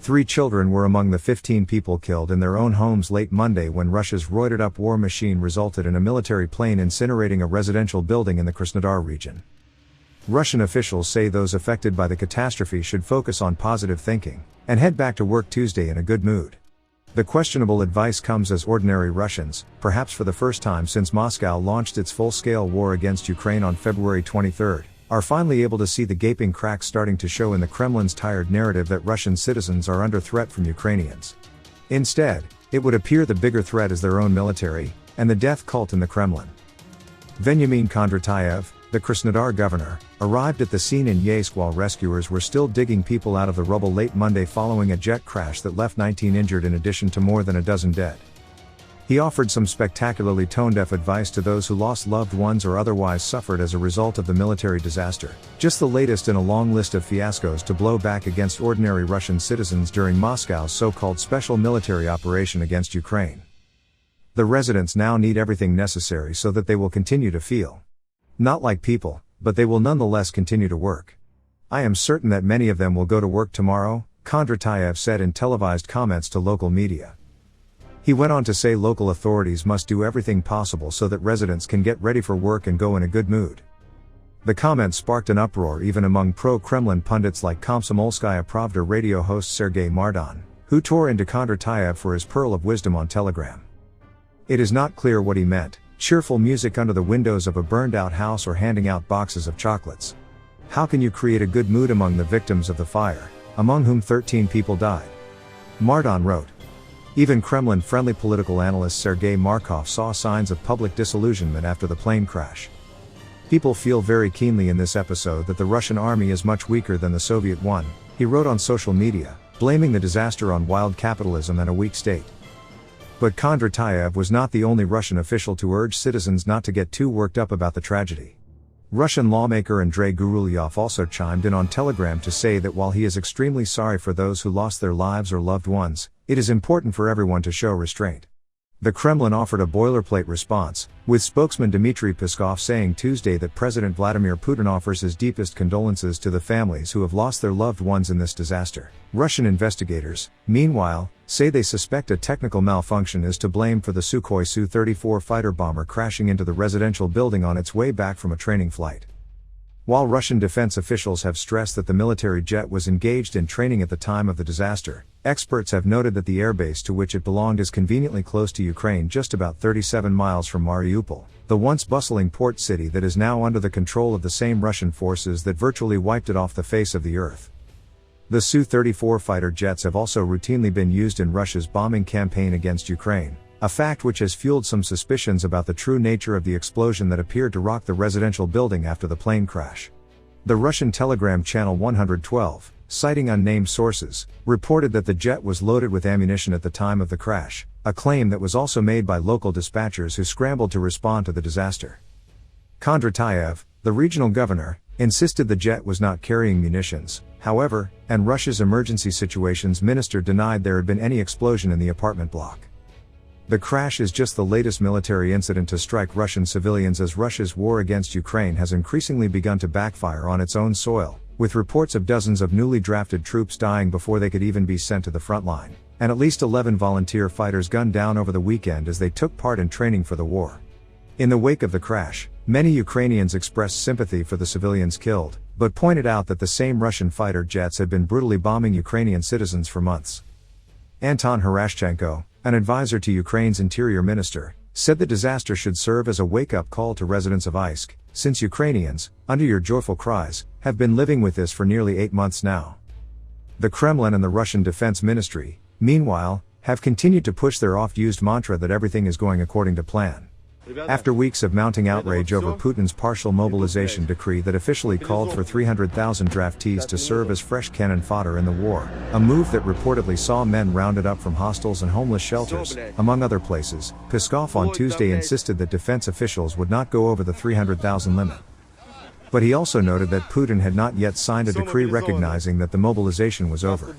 3 children were among the 15 people killed in their own homes late Monday when Russia's roided-up war machine resulted in a military plane incinerating a residential building in the Krasnodar region. Russian officials say those affected by the catastrophe should focus on positive thinking and head back to work Tuesday in a good mood. The questionable advice comes as ordinary Russians, perhaps for the first time since Moscow launched its full-scale war against Ukraine on February 23, are finally able to see the gaping cracks starting to show in the Kremlin's tired narrative that Russian citizens are under threat from Ukrainians. Instead, it would appear the bigger threat is their own military, and the death cult in the Kremlin. Veniamin Kondratyev, the Krasnodar governor, arrived at the scene in Yeysk while rescuers were still digging people out of the rubble late Monday following a jet crash that left 19 injured in addition to more than a dozen dead. He offered some spectacularly tone-deaf advice to those who lost loved ones or otherwise suffered as a result of the military disaster, just the latest in a long list of fiascos to blow back against ordinary Russian citizens during Moscow's so-called special military operation against Ukraine. The residents now need everything necessary so that they will continue to feel not like people, but they will nonetheless continue to work. I am certain that many of them will go to work tomorrow, Kondratyev said in televised comments to local media. He went on to say local authorities must do everything possible so that residents can get ready for work and go in a good mood. The comment sparked an uproar even among pro-Kremlin pundits like Komsomolskaya Pravda radio host Sergei Mardan, who tore into Kondratyev for his pearl of wisdom on Telegram. It is not clear what he meant: cheerful music under the windows of a burned-out house or handing out boxes of chocolates. How can you create a good mood among the victims of the fire, among whom 13 people died? Mardan wrote. Even Kremlin-friendly political analyst Sergei Markov saw signs of public disillusionment after the plane crash. People feel very keenly in this episode that the Russian army is much weaker than the Soviet one, he wrote on social media, blaming the disaster on wild capitalism and a weak state. But Kondratyev was not the only Russian official to urge citizens not to get too worked up about the tragedy. Russian lawmaker Andrei Gurulyov also chimed in on Telegram to say that while he is extremely sorry for those who lost their lives or loved ones, it is important for everyone to show restraint. The Kremlin offered a boilerplate response, with spokesman Dmitry Peskov saying Tuesday that President Vladimir Putin offers his deepest condolences to the families who have lost their loved ones in this disaster. Russian investigators, meanwhile, say they suspect a technical malfunction is to blame for the Sukhoi Su-34 fighter bomber crashing into the residential building on its way back from a training flight. While Russian defense officials have stressed that the military jet was engaged in training at the time of the disaster, experts have noted that the airbase to which it belonged is conveniently close to Ukraine, just about 37 miles from Mariupol, the once bustling port city that is now under the control of the same Russian forces that virtually wiped it off the face of the earth. The Su-34 fighter jets have also routinely been used in Russia's bombing campaign against Ukraine, a fact which has fueled some suspicions about the true nature of the explosion that appeared to rock the residential building after the plane crash. The Russian Telegram channel 112, citing unnamed sources, reported that the jet was loaded with ammunition at the time of the crash, a claim that was also made by local dispatchers who scrambled to respond to the disaster. Kondratyev, the regional governor, insisted the jet was not carrying munitions, however, and Russia's emergency situations minister denied there had been any explosion in the apartment block. The crash is just the latest military incident to strike Russian civilians as Russia's war against Ukraine has increasingly begun to backfire on its own soil, with reports of dozens of newly drafted troops dying before they could even be sent to the front line, and at least 11 volunteer fighters gunned down over the weekend as they took part in training for the war. In the wake of the crash, many Ukrainians expressed sympathy for the civilians killed, but pointed out that the same Russian fighter jets had been brutally bombing Ukrainian citizens for months. Anton Herashchenko, an advisor to Ukraine's interior minister, said the disaster should serve as a wake-up call to residents of Yeysk, since Ukrainians, under your joyful cries, have been living with this for nearly 8 months now. The Kremlin and the Russian Defense Ministry, meanwhile, have continued to push their oft-used mantra that everything is going according to plan. After weeks of mounting outrage over Putin's partial mobilization decree that officially called for 300,000 draftees to serve as fresh cannon fodder in the war, a move that reportedly saw men rounded up from hostels and homeless shelters, among other places, Peskov on Tuesday insisted that defense officials would not go over the 300,000 limit. But he also noted that Putin had not yet signed a decree recognizing that the mobilization was over.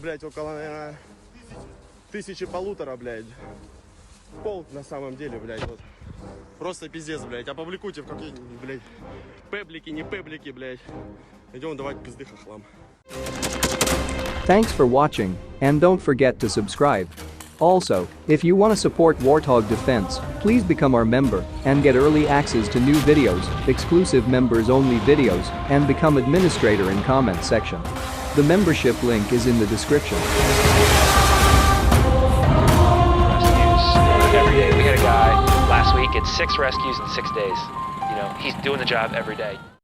Просто пиздец, блядь. Опубликуйте в какие-нибудь, блядь, пеблики, не пеблики, блядь. Идем давать пизды хохлам. Thanks for watching, and don't forget to subscribe. Also, if you want to support Warthog Defense, please become our member and get early access to new videos, exclusive members-only videos, and become administrator in comment section. The membership link is in the description. Rescues every day. We had a guy last week, it's 6 rescues in 6 days. You know, he's doing the job every day.